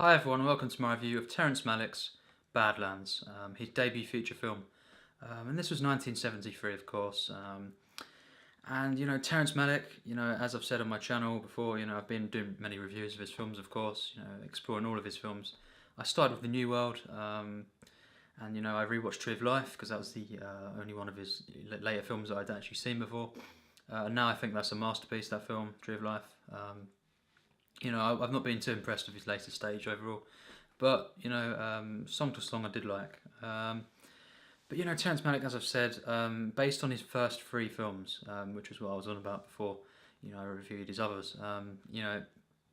Hi everyone, welcome to my review of Terrence Malick's Badlands, his debut feature film. And this was 1973, of course. And Terrence Malick, as I've said on my channel before, I've been doing many reviews of his films, of course, exploring all of his films. I started with The New World, and I rewatched Tree of Life because that was the only one of his later films that I'd actually seen before. And now I think that's a masterpiece, that film, Tree of Life. I've not been too impressed with his later stage overall, but song to song I did like. But Terrence Malick, as I've said, based on his first three films, which was what I was on about before, I reviewed his others.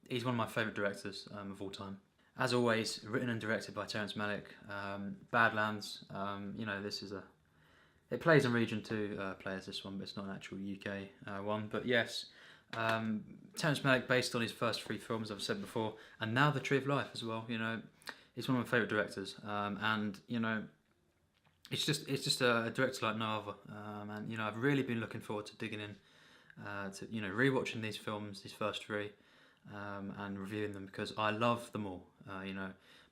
He's one of my favourite directors of all time. As always, written and directed by Terrence Malick. Badlands, this is it plays in Region 2 players, this one, but it's not an actual UK one. But yes. Terrence Malick, based on his first three films, I've said before, and now The Tree of Life as well. He's one of my favourite directors, and it's just a director like no other. And I've really been looking forward to digging in, to rewatching these films, these first three, and reviewing them because I love them all.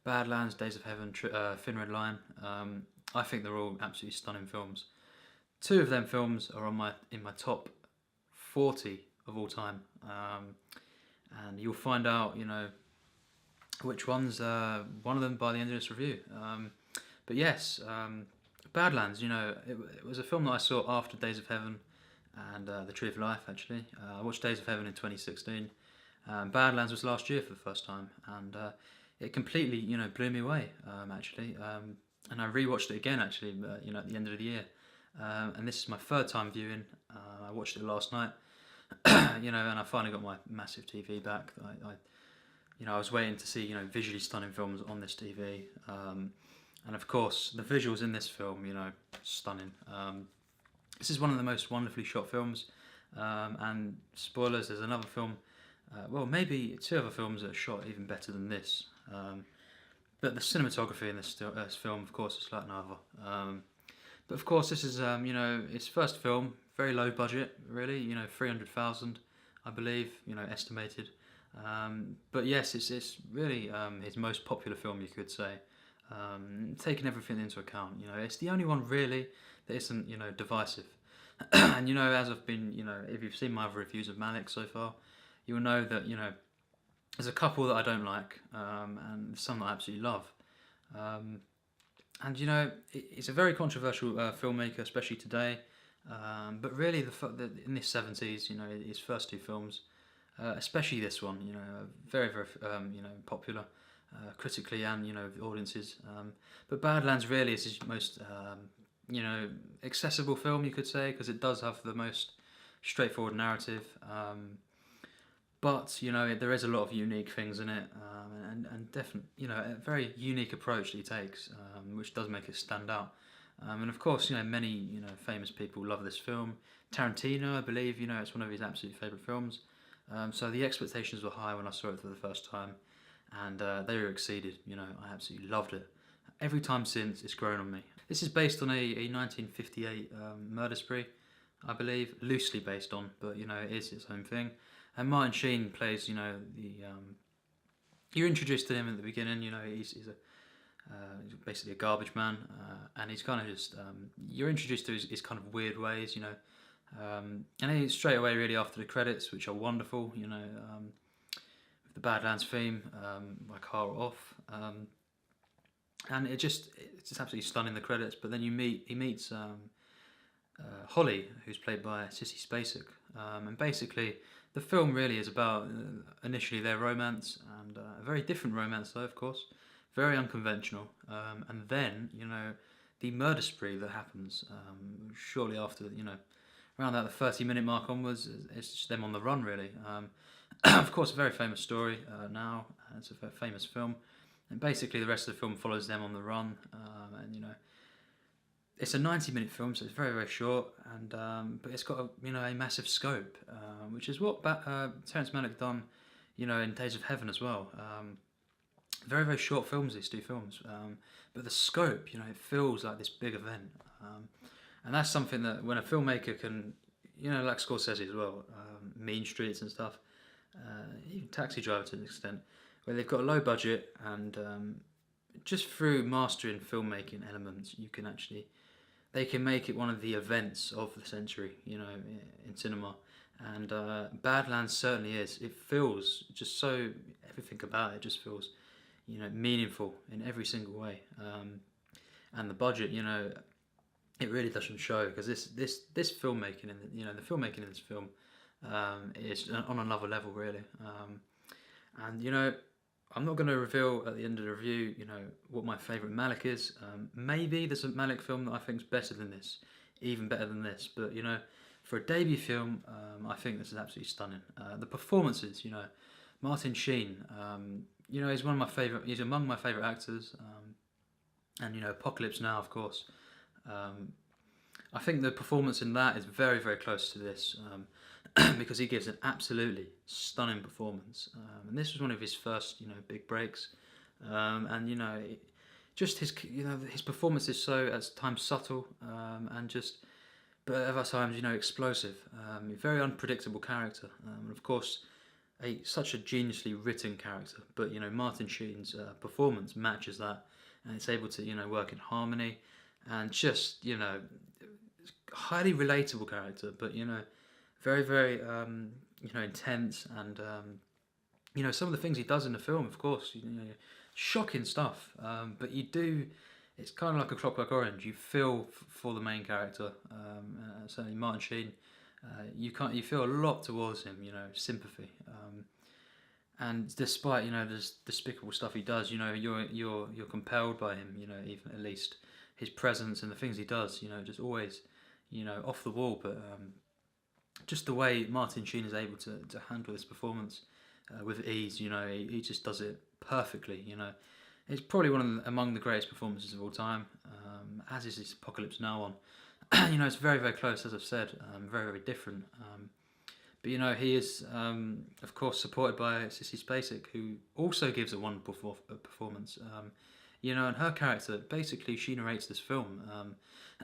Badlands, Days of Heaven, Thin Red Line. I think they're all absolutely stunning films. Two of them films are in my top 40 of all time, and you'll find out which one's one of them by the end of this review. But yes, Badlands, it was a film that I saw after Days of Heaven and The Tree of Life. Actually, I watched Days of Heaven in 2016. Badlands was last year for the first time, and it completely blew me away. And I rewatched it again actually at the end of the year, and this is my third time viewing. I watched it last night. And I finally got my massive TV back. I was waiting to see visually stunning films on this TV, and of course the visuals in this film, stunning. This is one of the most wonderfully shot films, and spoilers, there's another film, well maybe two other films that are shot even better than this, but the cinematography in this film, of course, is like no other. But of course this is his first film. Very low budget, really. 300,000, I believe. Estimated. But yes, it's really his most popular film, you could say. Taking everything into account, it's the only one really that isn't divisive. And as I've been, if you've seen my other reviews of Malick so far, you'll know that there's a couple that I don't like, and some that I absolutely love. And it's a very controversial filmmaker, especially today. But really, in the 70s, his first two films, especially this one, very, very, popular, critically and with audiences. But Badlands really is his most, accessible film, you could say, because it does have the most straightforward narrative. But there is a lot of unique things in it, and definitely, a very unique approach that he takes, which does make it stand out. And of course, many famous people love this film. Tarantino, I believe, it's one of his absolute favourite films. So the expectations were high when I saw it for the first time, and they were exceeded. I absolutely loved it. Every time since, it's grown on me. This is based on a 1958 murder spree, I believe, loosely based on, but it is its own thing. And Martin Sheen plays, you're introduced to him at the beginning. He's basically a garbage man, and he's kind of just you're introduced to his kind of weird ways, and then straight away, really after the credits, which are wonderful, with the Badlands theme by Carl Off, and it's just absolutely stunning, the credits. But then he meets Holly, who's played by Sissy Spacek, and basically the film really is about initially their romance, and a very different romance though, of course. Very unconventional, and then the murder spree that happens shortly after, around that the 30-minute mark onwards. It's just them on the run, really. Of course, a very famous story now. It's a very famous film, and basically the rest of the film follows them on the run, and it's a 90-minute film, so it's very, very short, and but it's got a massive scope, which is what Terrence Malick done, in Days of Heaven as well. Very, very short films, these two films, but the scope, it feels like this big event, and that's something that when a filmmaker can, like Scorsese as well, Mean Streets and stuff, even Taxi Driver to an extent, where they've got a low budget and just through mastering filmmaking elements, they can make it one of the events of the century, in cinema. And Badlands certainly is. It feels just so, everything about it just feels, meaningful in every single way. And the budget, it really doesn't show, because this filmmaking the filmmaking in this film is on another level, really. And I'm not going to reveal at the end of the review, what my favourite Malick is. Maybe there's a Malick film that I think is better than this, even better than this. But for a debut film, I think this is absolutely stunning. The performances, Martin Sheen, he's one of my favourite. He's among my favourite actors. And Apocalypse Now, of course. I think the performance in that is very, very close to this. Because he gives an absolutely stunning performance, and this was one of his first, big breaks, and just his performance is so at times subtle, but at other times, explosive. A very unpredictable character, and of course, such a geniusly written character. But Martin Sheen's performance matches that, and it's able to work in harmony, and just highly relatable character, but very, very, intense, and some of the things he does in the film, of course, shocking stuff. But it's kind of like a Clockwork Orange. You feel for the main character, certainly Martin Sheen. You feel a lot towards him, sympathy. And despite there's despicable stuff he does, you're compelled by him, even at least his presence and the things he does, just always, off the wall, but. Just the way Martin Sheen is able to handle this performance with ease, he just does it perfectly. It's probably among the greatest performances of all time, as is his Apocalypse Now one. It's very, very close, as I've said, very, very different. But he is, of course, supported by Sissy Spacek, who also gives a wonderful performance. And her character, basically, she narrates this film,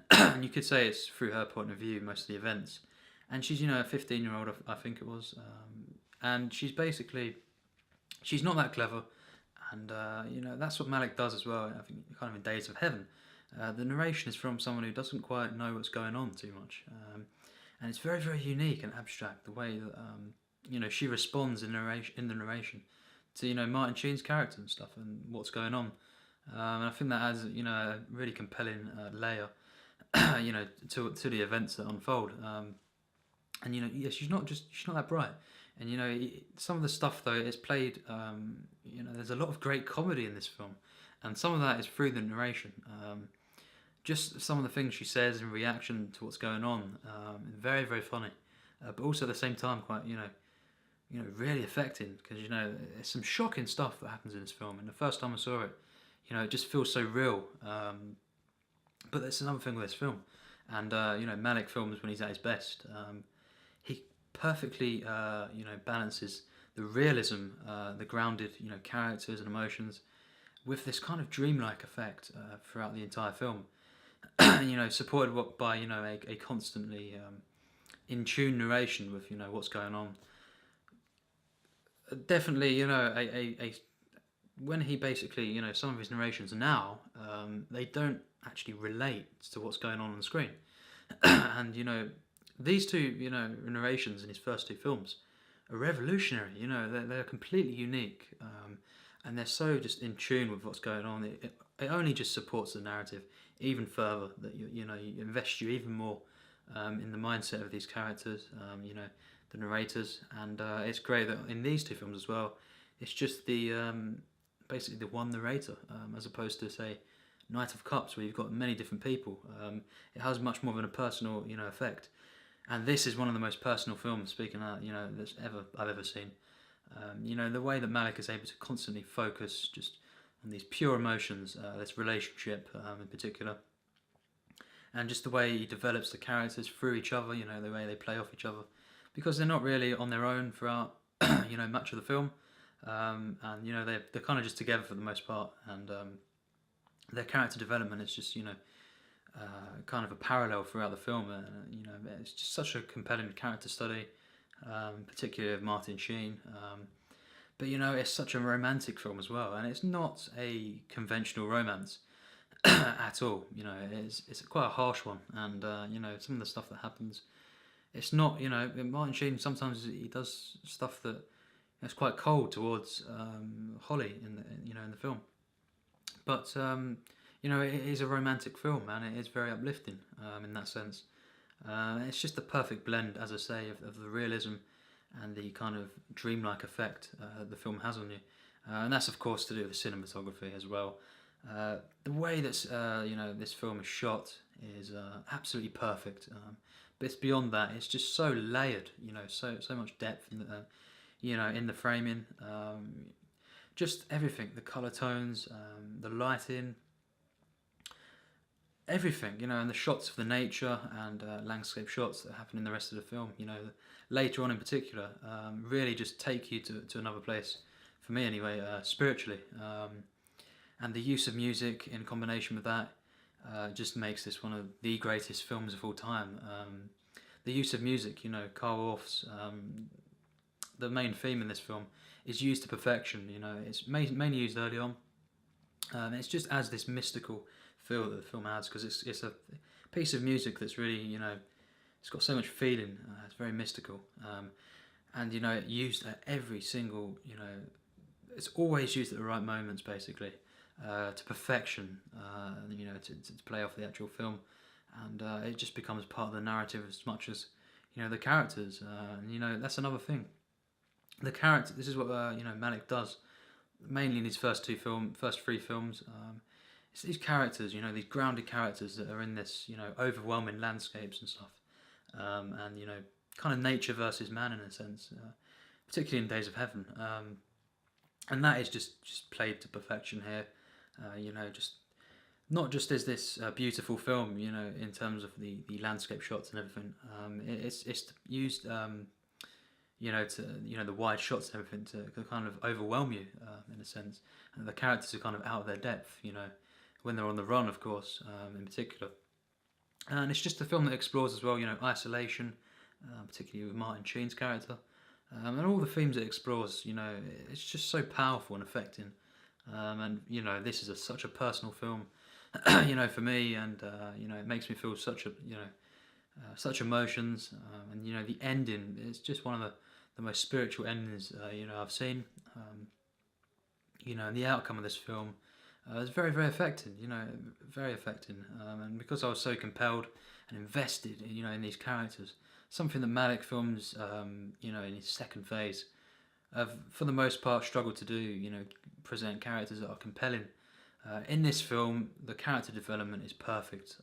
and you could say it's through her point of view most of the events. And she's, a 15-year-old, I think it was. And she's not that clever. And, that's what Malick does as well, I think, kind of in Days of Heaven. The narration is from someone who doesn't quite know what's going on too much. And it's very, very unique and abstract, the way that, she responds in the narration to, Martin Sheen's character and stuff and what's going on. And I think that adds, a really compelling layer, to the events that unfold. And she's not that bright, and some of the stuff though it's played. There's a lot of great comedy in this film, and some of that is through the narration. Just some of the things she says in reaction to what's going on, very, very funny, but also at the same time quite really affecting, because there's some shocking stuff that happens in this film. And the first time I saw it, it just feels so real. But that's another thing with this film, and Malick films when he's at his best. He perfectly, balances the realism, the grounded, characters and emotions, with this kind of dreamlike effect throughout the entire film. Supported by a constantly in tune narration with what's going on. Definitely, when he basically, some of his narrations now, they don't actually relate to what's going on the screen, and these two, narrations in his first two films are revolutionary. They're completely unique, and they're so just in tune with what's going on. It only just supports the narrative even further. That you invest you even more in the mindset of these characters. The narrators, and it's great that in these two films as well, it's just the basically the one narrator, as opposed to say Knight of Cups, where you've got many different people. It has much more of a personal, effect. And this is one of the most personal films, speaking of that, I've ever seen. The way that Malick is able to constantly focus just on these pure emotions, this relationship in particular, and just the way he develops the characters through each other, the way they play off each other, because they're not really on their own throughout, much of the film, and they're kind of just together for the most part, and their character development is just kind of a parallel throughout the film. It's just such a compelling character study, particularly of Martin Sheen. But it's such a romantic film as well, and it's not a conventional romance at all. It's quite a harsh one, and some of the stuff that happens, it's not. Martin Sheen sometimes he does stuff that it's quite cold towards Holly in the film, but it is a romantic film, and it is very uplifting in that sense. It's just the perfect blend, as I say, of the realism and the kind of dreamlike effect the film has on you. And that's, of course, to do with the cinematography as well. The way that this film is shot is absolutely perfect. But it's beyond that. It's just so layered. So much depth in the framing. Just everything. The color tones, the lighting, everything, and the shots of the nature and landscape shots that happen in the rest of the film, later on in particular, really just take you to another place, for me anyway, spiritually. And the use of music in combination with that just makes this one of the greatest films of all time. The use of music, Carl Orff's, the main theme in this film, is used to perfection. It's mainly used early on. It's just adds this mystical feel that the film adds, because it's a piece of music that's really, it's got so much feeling. It's very mystical, and it used at every single, it's always used at the right moments, basically, to perfection. To play off the actual film, and it just becomes part of the narrative as much as the characters. And that's another thing. The character. This is what Malick does mainly in his first three films. It's these characters, these grounded characters that are in this, overwhelming landscapes and stuff, and kind of nature versus man in a sense, particularly in Days of Heaven, and that is just played to perfection here. Just not just as this beautiful film, in terms of the landscape shots and everything. It's used, the wide shots and everything to kind of overwhelm you in a sense, and the characters are kind of out of their depth, when they're on the run, of course, in particular. And it's just a film that explores as well, isolation, particularly with Martin Sheen's character, and all the themes it explores. It's just so powerful and affecting. And this is such a personal film, for me, and it makes me feel such such emotions. And the ending is just one of the most spiritual endings I've seen. And the outcome of this film is very, very affecting. Very affecting. And because I was so compelled and invested in these characters, something that Malick films in his second phase have for the most part struggled to do. Present characters that are compelling. In this film, the character development is perfect.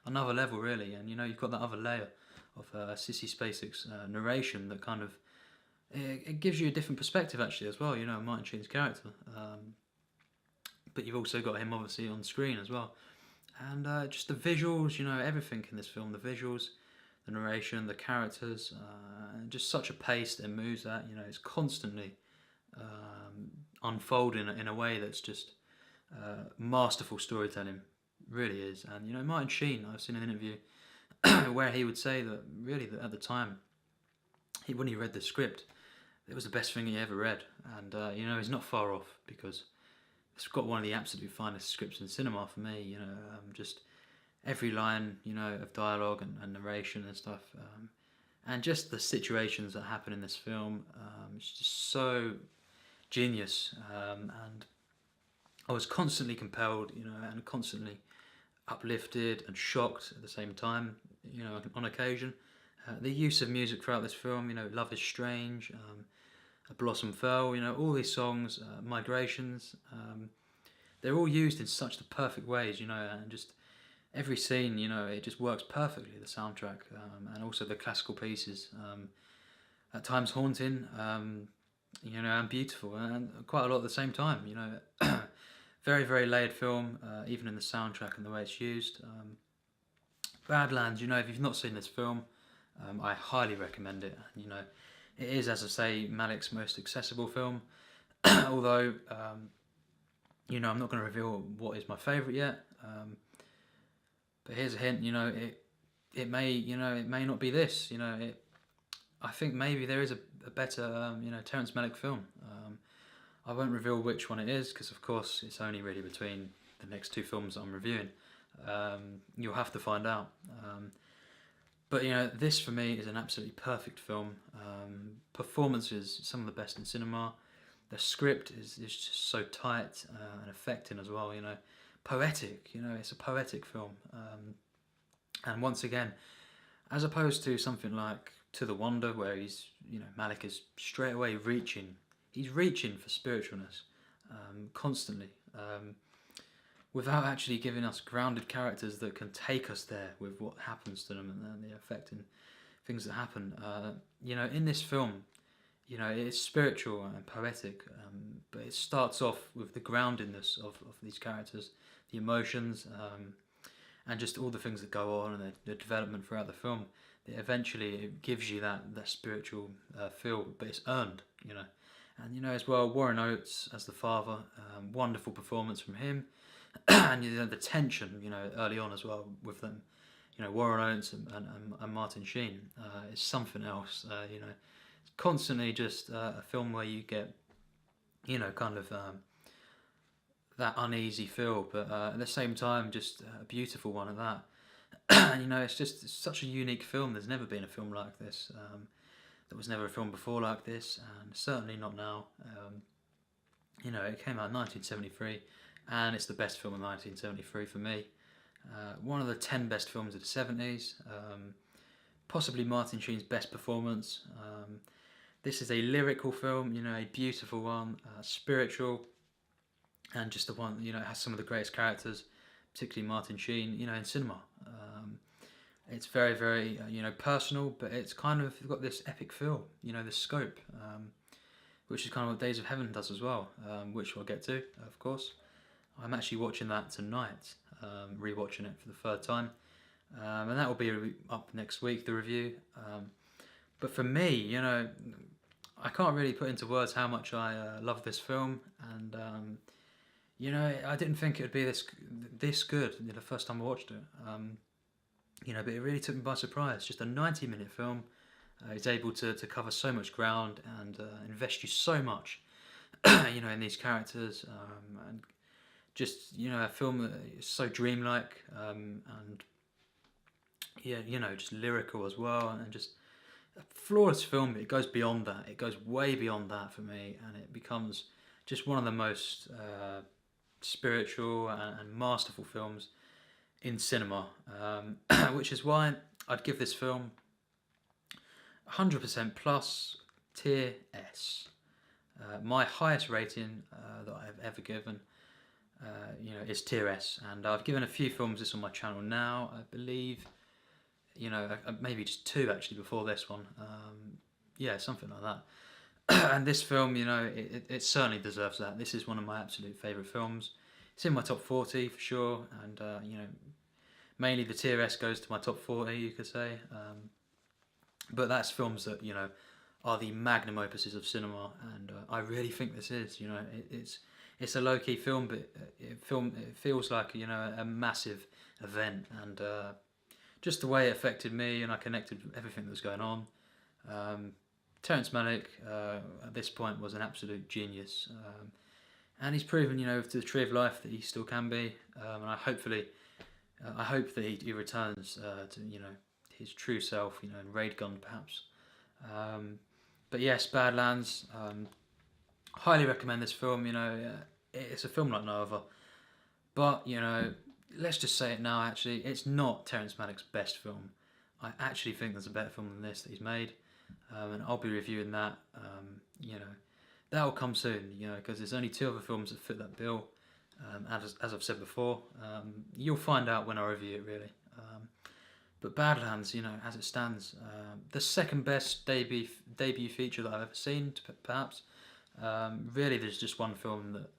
Another level, really, and you've got that other layer of Sissy Spacek's narration that kind of it gives you a different perspective actually as well. Martin Sheen's character, but you've also got him obviously on screen as well, and just the visuals. Everything in this film, the visuals, the narration, the characters, just such a pace that it moves at. It's constantly unfolding in a way that's just masterful storytelling, really is. And Martin Sheen, I've seen an interview where he would say that really that at the time, when he read the script, it was the best thing he ever read. And he's not far off, because it's got one of the absolute finest scripts in cinema for me. Just every line of dialogue and narration and stuff, and just the situations that happen in this film, it's just so genius. And I was constantly compelled, and constantly uplifted and shocked at the same time, on occasion. The use of music throughout this film, Love is Strange, A Blossom Fell, all these songs, Migrations, they're all used in such the perfect ways, and just every scene, it just works perfectly, the soundtrack, and also the classical pieces, at times haunting, and beautiful, and quite a lot at the same time, Very, very layered film, even in the soundtrack and the way it's used. Badlands, if you've not seen this film, I highly recommend it. It is, as I say, Malick's most accessible film. Although, I'm not going to reveal what is my favourite yet. But here's a hint. It may not be this. I think maybe there is a better, Terrence Malick film. I won't reveal which one it is because, of course, it's only really between the next two films that I'm reviewing. You'll have to find out. But this for me is an absolutely perfect film. Performances, some of the best in cinema. The script is just so tight and affecting as well. Poetic. It's a poetic film. And once again, as opposed to something like To the Wonder, where Malick is straight away reaching. He's reaching for spiritualness constantly, without actually giving us grounded characters that can take us there with what happens to them and the affecting things that happen. In this film, it's spiritual and poetic, but it starts off with the groundedness of these characters, the emotions, and just all the things that go on and the development throughout the film. Eventually it gives you that spiritual feel, but it's earned, And as well, Warren Oates as the father, wonderful performance from him, and the tension, early on as well with them, Warren Oates and Martin Sheen is something else. It's constantly just a film where you get, kind of that uneasy feel, but at the same time, just a beautiful one at that. And it's such a unique film. There's never been a film like this. There was never a film before like this, and certainly not now. It came out in 1973, and it's the best film of 1973 for me. One of the 10 best films of the 70s. Possibly Martin Sheen's best performance. This is a lyrical film, a beautiful one, spiritual, and just the one, it has some of the greatest characters, particularly Martin Sheen, in cinema. It's very, very, personal, but it's kind of got this epic feel, this scope, which is kind of what Days of Heaven does as well, which we'll get to, of course. I'm actually watching that tonight, rewatching it for the third time, and that will be up next week, the review. But for me, I can't really put into words how much I love this film, and I didn't think it would be this good the first time I watched it. But it really took me by surprise. Just a 90-minute film. It's able to cover so much ground and invest you so much, in these characters, and just a film that is so dreamlike, and just lyrical as well, and just a flawless film. But it goes beyond that. It goes way beyond that for me, and it becomes just one of the most spiritual and masterful films in cinema, which is why I'd give this film 100% plus tier S. My highest rating that I've ever given, is tier S, and I've given a few films this on my channel now. I believe, maybe just two actually before this one. Something like that. And this film, it certainly deserves that. This is one of my absolute favourite films. It's in my top 40 for sure, and mainly the tier S goes to my top 40, you could say. But that's films that are the magnum opuses of cinema, and I really think this is. It's a low key film, but it feels like a massive event, and just the way it affected me, and I connected with everything that was going on. Terrence Malick at this point was an absolute genius. And he's proven, to the tree of life that he still can be, and I hope that he returns to, his true self, in Raid Gun perhaps. But yes, Badlands. Highly recommend this film. It's a film like no other. But let's just say it now. Actually, it's not Terrence Malick's best film. I actually think there's a better film than this that he's made, and I'll be reviewing that. That will come soon, because there's only two other films that fit that bill. As I've said before, you'll find out when I review it, really. But Badlands, as it stands, the second best debut feature that I've ever seen, perhaps. Really, there's just one film that,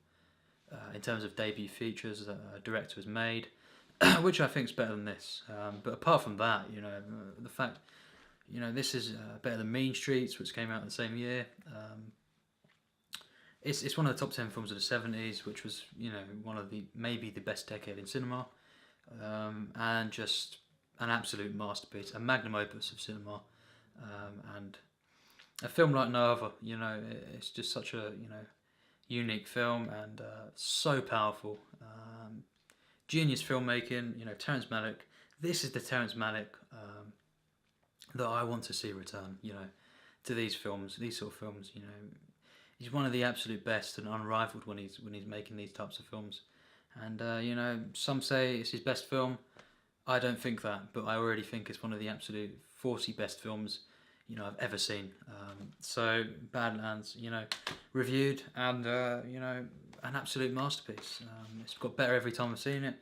in terms of debut features, that a director has made, which I think is better than this. But apart from that, the fact, this is better than Mean Streets, which came out the same year. It's one of the top 10 films of the 70s, which was, one of maybe the best decade in cinema, and just an absolute masterpiece, a magnum opus of cinema, and a film like no other. It's just such a unique film, and so powerful. Genius filmmaking. Terrence Malick. This is the Terrence Malick that I want to see return. To these films, these sort of films. He's one of the absolute best and unrivaled when he's making these types of films. And some say it's his best film. I don't think that, but I already think it's one of the absolute 40 best films I've ever seen. So Badlands, reviewed, and an absolute masterpiece. It's got better every time I've seen it,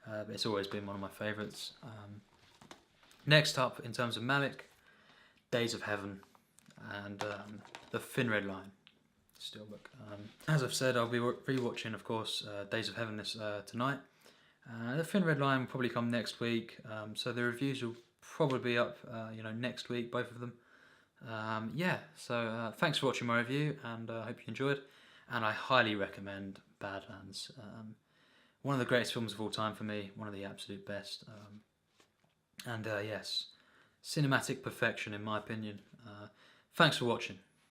but it's always been one of my favourites. Next up, in terms of Malick, Days of Heaven, and The Thin Red Line. Steelbook. As I've said, I'll be rewatching, of course, Days of Heaven tonight. The Thin Red Line will probably come next week, so the reviews will probably be up, next week, both of them. So thanks for watching my review, and I hope you enjoyed. And I highly recommend Badlands. One of the greatest films of all time for me, one of the absolute best. Yes, cinematic perfection in my opinion. Thanks for watching.